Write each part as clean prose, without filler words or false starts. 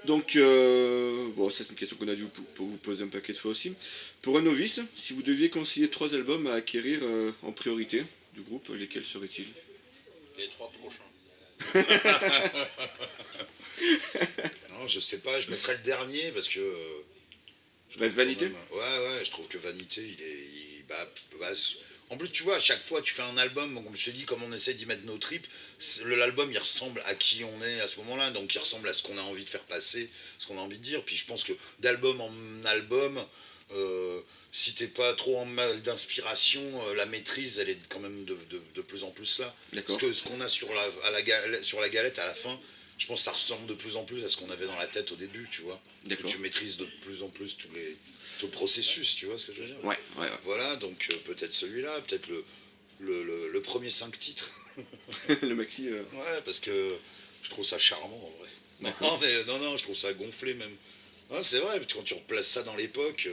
Donc, bon, ça c'est une question qu'on a dû pour vous poser un paquet de fois aussi. Pour un novice, si vous deviez conseiller 3 albums à acquérir en priorité du groupe, lesquels seraient-ils? Les 3 prochains. Non, je sais pas, je mettrais le dernier parce que. Je trouve Vanité? ouais, je trouve que Vanité, en plus, tu vois, à chaque fois, tu fais un album, donc, comme je te dis, comme on essaie d'y mettre nos tripes, l'album, il ressemble à qui on est à ce moment-là, donc il ressemble à ce qu'on a envie de faire passer, ce qu'on a envie de dire. Puis je pense que d'album en album, si t'es pas trop en mal d'inspiration, la maîtrise, elle est quand même de plus en plus là. Parce D'accord. que ce qu'on a sur la galette à la fin, je pense que ça ressemble de plus en plus à ce qu'on avait dans la tête au début, tu vois. Que D'accord. tu maîtrises de plus en plus tout le processus, tu vois ce que je veux dire. Ouais, ouais, ouais. Voilà, donc peut-être celui-là, peut-être le premier 5 titres. Le maxi. Ouais, parce que je trouve ça charmant en vrai. Non, mais non, je trouve ça gonflé même. Ah, c'est vrai, quand tu replaces ça dans l'époque,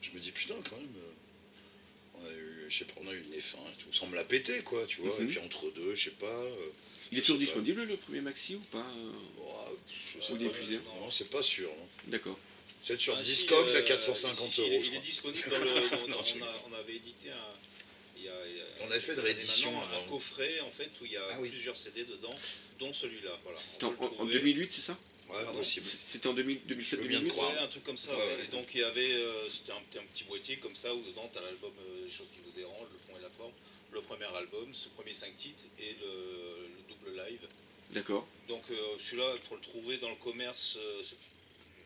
je me dis putain quand même. On a eu, je sais pas, on a eu une F1 et tout, sans me la péter quoi, tu vois. Et puis entre deux, je sais pas. Il est toujours disponible le premier maxi ou pas Je sais Ou il est pas. épuisé? Non, c'est pas sûr. Non. D'accord. C'est sur Ah, Discogs à si, 450 si, euros. il est disponible dans on avait édité On avait fait de il y a réédition. maintenant un coffret en fait où il y a oui. plusieurs CD dedans, dont celui-là. Voilà. C'était On peut le en trouver. 2008, c'est ça? Ouais, Pardon possible. C'était en 2007, Je veux bien te 2008? croire. Ouais, un truc comme ça. Ouais, Ouais. ouais. Et donc il y avait, c'était un petit boîtier comme ça où dedans tu as l'album Les choses qui nous dérangent, le fond et la forme, le premier album, ce premier 5 titres et le double live. D'accord. Donc celui-là, pour le trouver dans le commerce,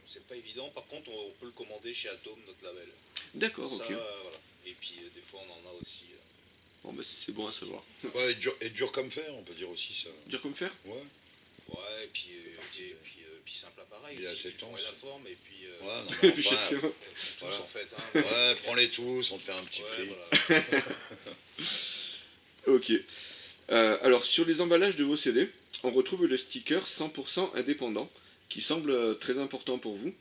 c'est pas évident. Par contre, on peut le commander chez Atom, notre label. D'accord, Ça, ok. voilà. Et puis des fois on en a aussi. Bon, bah c'est bon à savoir. Ouais, et dur comme fer, on peut dire aussi ça. Dur comme fer? Ouais. Ouais, et puis simple appareil. Il est aussi, assez le fond tense. et la forme, et puis Ouais, non, Et mais puis enfin, chacun. tous voilà. en fait. Hein, Ouais, prends-les tous, on te fait un petit prix. voilà. Ok. Alors, sur les emballages de vos CD, on retrouve le sticker 100% indépendant, qui semble très important pour vous.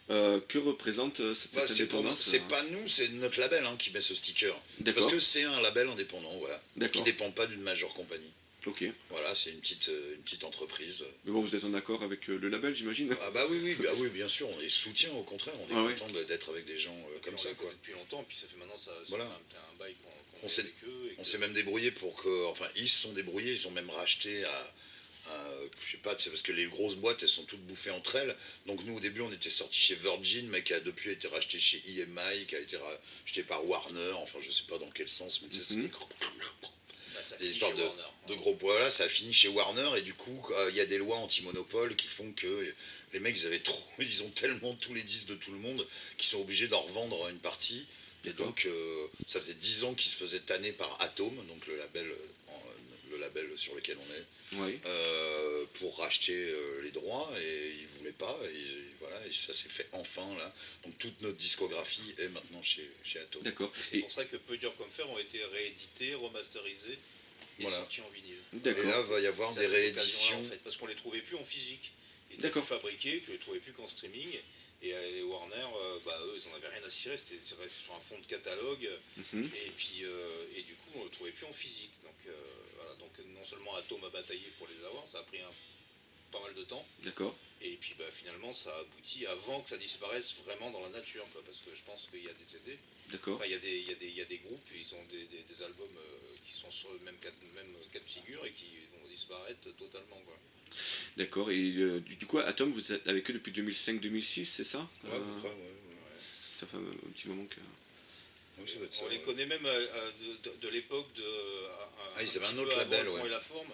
Que représente cette Bah, indépendance c'est pas nous, c'est notre label qui met ce sticker. D'accord. Parce que c'est un label indépendant, voilà. Qui D'accord. dépend pas d'une major compagnie. Ok. Voilà, c'est une petite entreprise. Mais bon, vous êtes en accord avec le label, j'imagine? Ah bah oui, bien sûr, on les soutient au contraire, on est Ouais. content d'être avec des gens comme On ça, les quoi. connaît depuis longtemps, puis ça fait maintenant ça Voilà. fait un bail qu'on On est s'est- avec eux. Et On s'est même débrouillé pour que. Enfin, ils se sont débrouillés, ils ont même racheté je sais pas, c'est parce que les grosses boîtes elles sont toutes bouffées entre elles. Donc nous au début on était sorti chez Virgin, mais qui a depuis été racheté chez EMI, qui a été racheté par Warner, enfin je sais pas dans quel sens, mais c'est des ça des finit histoires chez de, Warner. de gros voilà, ça a fini chez Warner et du coup il y a des lois anti-monopole qui font que les mecs ils ont tellement tous les disques de tout le monde qu'ils sont obligés d'en revendre une partie. Et donc ça faisait 10 ans qu'ils se faisaient tanner par Atom, donc le label sur lequel on est, Oui. pour racheter les droits, et ils voulaient pas, voilà, et ça s'est fait enfin là. Donc toute notre discographie est maintenant chez Atom. D'accord. C'est Et, pour ça que Peu dur comme fer ont été réédités, remasterisés et Voilà. sortis en vinyle. Et d'accord. là, il va y avoir Ça, des c'est l'occasion-là, rééditions. en fait, parce qu'on les trouvait plus en physique. Ils étaient D'accord. plus fabriqués, tu les trouvais plus qu'en streaming. Et les Warner, eux, ils en avaient rien à cirer, c'était sur un fond de catalogue. Mhm. Et puis, et du coup, on le trouvait plus en physique. Donc, voilà, donc non seulement Atom a bataillé pour les avoir, ça a pris pas mal de temps. D'accord. Et puis finalement, ça a abouti avant que ça disparaisse vraiment dans la nature, quoi, parce que je pense qu'il y a des CD. D'accord. Enfin, il y a des groupes, ils ont des albums qui sont sur le même cas de figure et qui vont disparaître totalement, quoi. D'accord. Et du coup, Atom, vous êtes avec eux depuis 2005-2006, c'est ça? Ouais, à peu près, ouais. Ça fait un petit moment que... Ouais, ça doit être ça, On les ouais. connaît même de l'époque de. Ils avaient un petit autre peu avant label, Le fond ouais. et la forme,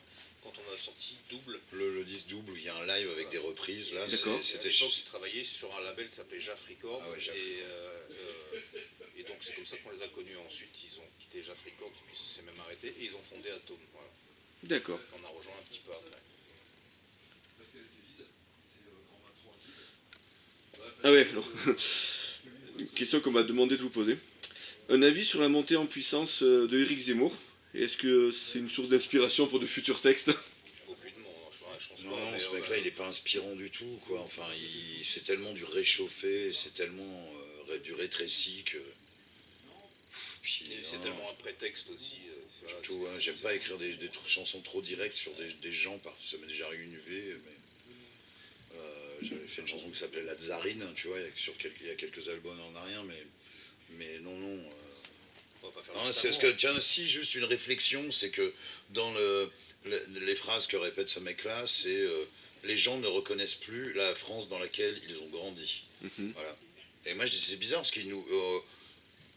quand on a sorti Double. Le disque double, il y a un live avec des reprises, là, D'accord. À c'était l'époque, ils travaillaient sur un label qui s'appelait Jaff Records. Ah ouais, Jaff. Et donc, c'est comme ça qu'on les a connus. Ensuite, ils ont quitté Jaff Records, puis ça s'est même arrêté, et ils ont fondé Atom. Voilà. D'accord. On a rejoint un petit peu après. Parce qu'elle était vide, c'est grand 23 vide. Ah ouais, alors... Une question qu'on m'a demandé de vous poser. Un avis sur la montée en puissance de Éric Zemmour? Et est-ce que c'est une source d'inspiration pour de futurs textes? Aucunement, je pense Non, pas. non, mais, ce mec-là, il est pas inspirant du tout, quoi. Enfin, c'est tellement du réchauffé, c'est tellement du rétréci que... Puis, c'est non, tellement un prétexte aussi. tout, hein, j'aime pas écrire des chansons trop directes sur des gens, ça m'est déjà arrivé, mais j'avais fait fait une chanson qui s'appelait La Tsarine, tu vois, il y a quelques albums en arrière, mais non, non. On va pas faire Non, le c'est ce savant. que, tiens, si, juste une réflexion, c'est que dans les phrases que répète ce mec-là, c'est les gens ne reconnaissent plus la France dans laquelle ils ont grandi. Mhm. Voilà. Et moi, je dis, c'est bizarre, parce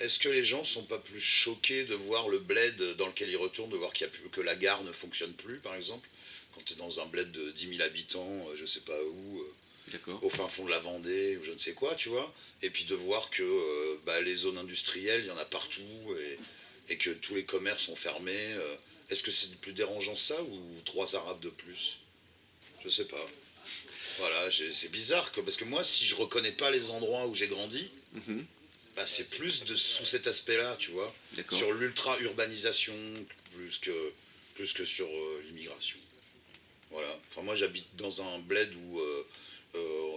est-ce que les gens sont pas plus choqués de voir le bled dans lequel ils retournent, de voir que la gare ne fonctionne plus, par exemple, quand tu es dans un bled de 10 000 habitants, je sais pas où, D'accord. au fin fond de la Vendée, ou je ne sais quoi, tu vois, et puis de voir que les zones industrielles, il y en a partout, et que tous les commerces sont fermés. Est-ce que c'est plus dérangeant ça, ou 3 Arabes de plus? Je sais pas. Voilà, c'est bizarre, parce que moi, si je reconnais pas les endroits où j'ai grandi, Mhm. c'est plus sous cet aspect-là, tu vois, D'accord. sur l'ultra-urbanisation, plus que sur l'immigration. Voilà. Enfin, moi, j'habite dans un bled où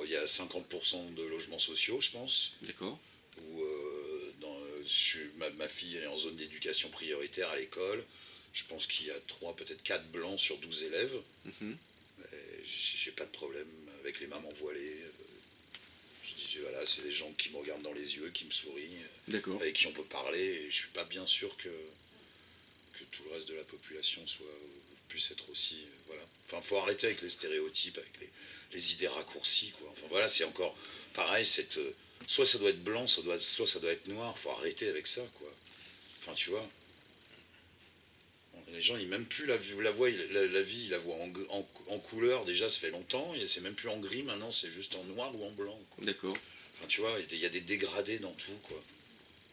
il y a 50% de logements sociaux, je pense. D'accord. Où, ma fille elle est en zone d'éducation prioritaire à l'école. Je pense qu'il y a 3, peut-être 4 blancs sur 12 élèves. Mhm. J'ai pas de problème avec les mamans voilées. Je dis, voilà, c'est des gens qui me regardent dans les yeux, qui me sourient, D'accord. avec qui on peut parler. Et je suis pas bien sûr que tout le reste de la population puisse être aussi. Voilà. Enfin, faut arrêter avec les stéréotypes, avec les idées raccourcies, quoi. Enfin, voilà, c'est encore pareil. Soit ça doit être blanc, soit ça doit être noir. Faut arrêter avec ça, quoi. Enfin, tu vois. Les gens, ils n'aiment plus la vie, ils la voient en couleur. Déjà, ça fait longtemps. Et c'est même plus en gris maintenant, c'est juste en noir ou en blanc, quoi. D'accord. Enfin, tu vois, il y a des dégradés dans tout, quoi.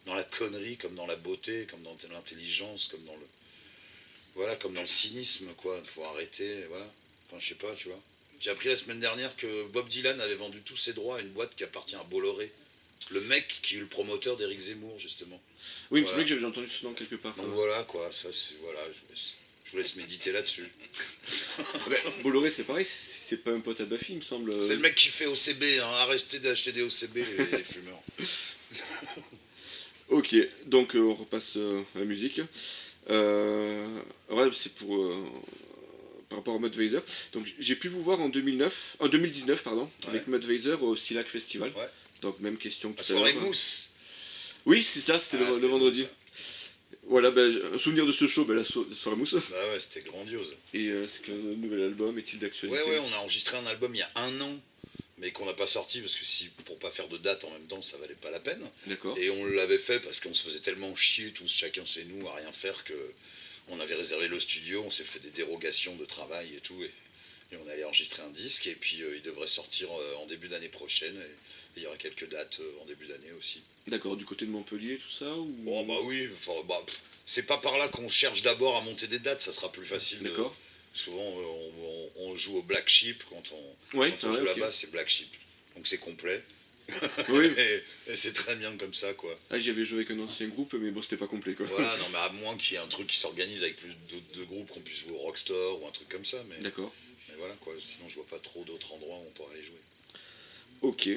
Dans la connerie, comme dans la beauté, comme dans l'intelligence, comme dans comme dans le cynisme, quoi. Faut arrêter, voilà. Enfin, je sais pas, tu vois. J'ai appris la semaine dernière que Bob Dylan avait vendu tous ses droits à une boîte qui appartient à Bolloré. Le mec qui est le promoteur d'Éric Zemmour, justement. Oui, il me Voilà. semblait que j'avais entendu ce nom quelque part. Donc voilà, quoi. Ça, c'est, voilà, je vous laisse méditer là-dessus. Bolloré, c'est pareil, c'est pas un pote à Buffy, il me semble. C'est le mec qui fait OCB, hein. Arrêtez d'acheter des OCB, les fumeurs. Ok, donc on repasse à la musique. Ouais, c'est par rapport à Mudvayser. Donc j'ai pu vous voir en 2019 pardon, avec Mudvayser au Silac Festival. Ouais. Donc même question que La tout à l'heure. soirée mousse. Oui, c'est ça, c'était le vendredi. ça. Voilà, un souvenir de ce show, la soirée mousse. Bah ouais, c'était grandiose. Et est-ce qu'un nouvel album est-il d'actualité? Ouais, on a enregistré un album il y a 1 an, mais qu'on n'a pas sorti parce que pour pas faire de date en même temps, ça valait pas la peine. D'accord. Et on l'avait fait parce qu'on se faisait tellement chier tous, chacun chez nous, à rien faire, que on avait réservé le studio, on s'est fait des dérogations de travail et tout, et on allait enregistrer un disque, et puis il devrait sortir en début d'année prochaine, et il y aura quelques dates en début d'année aussi. D'accord, du côté de Montpellier, tout ça ou... Bon, bah oui, c'est pas par là qu'on cherche d'abord à monter des dates, ça sera plus facile. D'accord. Souvent, on joue au Black Sheep quand on Ouais, joue ok. là-bas, c'est Black Sheep. Donc c'est complet. Oui. et c'est très bien comme ça, quoi. Ah, j'y avais joué avec un ancien groupe, mais bon, c'était pas complet, quoi. Voilà, non, mais à moins qu'il y ait un truc qui s'organise avec plus de groupes, qu'on puisse jouer au Rockstore ou un truc comme ça, mais D'accord. voilà, quoi. Sinon, je vois pas trop d'autres endroits où on pourrait aller jouer. Ok.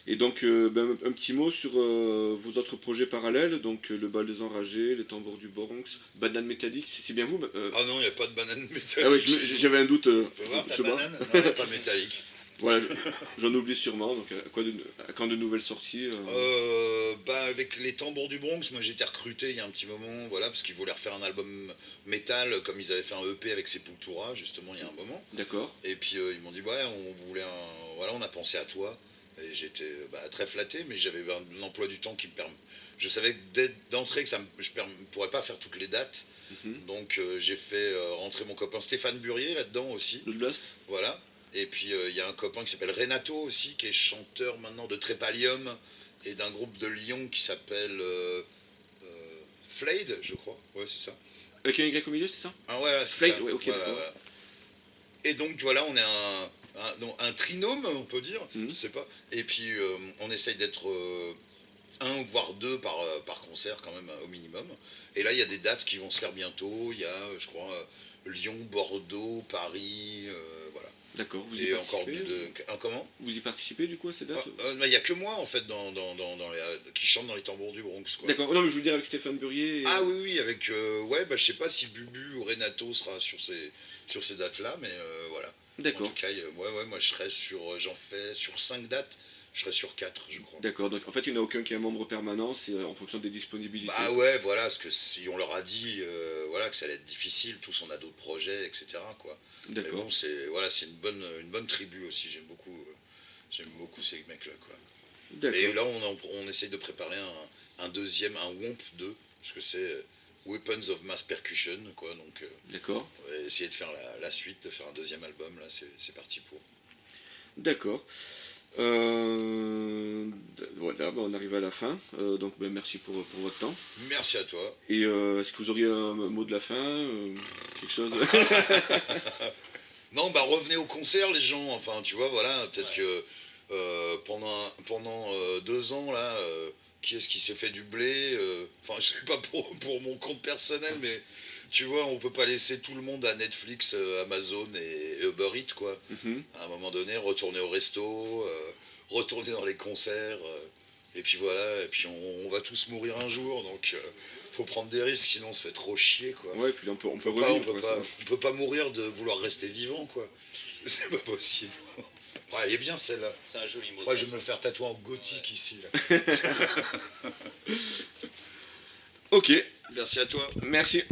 Et donc, un petit mot sur vos autres projets parallèles, donc le bal des enragés, les tambours du Bronx, Banane métallique, c'est bien vous Ah non, il n'y a pas de banane métallique. Ah ouais, j'avais un doute. Tu peux voir ta je sais pas. banane? Non, il n'y a pas métallique. Voilà, j'en oublie sûrement. Donc, à quand de nouvelles sorties Avec les tambours du Bronx, moi j'ai été recruté il y a un petit moment, voilà, parce qu'ils voulaient refaire un album métal, comme ils avaient fait un EP avec Sepultura, justement, il y a un moment. D'accord. Et puis ils m'ont dit, ouais, on a pensé à toi. Et j'étais très flatté, mais j'avais un emploi du temps qui me permet. Je savais d'entrée que je ne pourrais pas faire toutes les dates. Mhm. Donc j'ai fait rentrer mon copain Stéphane Burier là-dedans aussi. Le Blast. Voilà. Et puis il y a un copain qui s'appelle Renato aussi, qui est chanteur maintenant de Trépalium et d'un groupe de Lyon qui s'appelle Flayed, je crois. Ouais, c'est ça. Avec un Y au milieu, c'est ça? Ah ouais, c'est Flayed, ça. ouais, ok, Voilà, d'accord. voilà. Et donc voilà, on est un trinôme, on peut dire, Mhm. je sais pas. Et puis on essaye d'être un voire deux par concert quand même au minimum. Et là il y a des dates qui vont se faire bientôt. Il y a, je crois, Lyon, Bordeaux, Paris, voilà. D'accord. Vous y Et encore participez comment? Vous y participez du coup à ces dates? Il n'y a que moi en fait qui chante dans les tambours du Bronx, quoi. D'accord. Non, mais je veux dire avec Stéphane Burier. Ah oui, avec je sais pas si Bubu ou Renato sera sur ces dates là, mais voilà. En D'accord. tout cas, moi je serais sur, j'en fais sur 5 dates, je serais sur 4 je crois. D'accord, donc en fait il n'y en a aucun qui est un membre permanent, c'est en fonction des disponibilités. Bah ouais, voilà, parce que si on leur a dit voilà, que ça allait être difficile, tous on a d'autres projets, etc. quoi. Mais D'accord. bon, c'est une bonne tribu aussi, j'aime beaucoup ces mecs-là, quoi. D'accord. Et là, on essaye de préparer un deuxième, un WOMP 2, parce que c'est Weapons of Mass Percussion, quoi. Donc, D'accord. on va essayer de faire la suite, de faire un deuxième album, là, c'est parti pour. D'accord. Voilà, bah, on arrive à la fin. Donc bah, merci pour votre temps. Merci à toi. Et est-ce que vous auriez un mot de la fin, quelque chose? Non, bah revenez au concert, les gens, enfin, tu vois, voilà, peut-être Ouais. que pendant 2 ans, là, qui est-ce qui s'est fait du blé enfin, je sais pas pour mon compte personnel, mais tu vois, on peut pas laisser tout le monde à Netflix, Amazon et Uber Eats, quoi. Mhm. À un moment donné, retourner au resto, retourner dans les concerts, et puis voilà, et puis on va tous mourir un jour, donc faut prendre des risques, sinon on se fait trop chier, quoi. Ouais, puis là, on peut On peut pas, on revivre. peut Quoi, pas, ça. on peut pas mourir de vouloir rester vivant, quoi. C'est pas possible. Ouais, elle est bien celle-là. C'est un joli mot. Je crois que je vais me le faire tatouer en gothique ici. Là. Ok, Merci à toi. merci.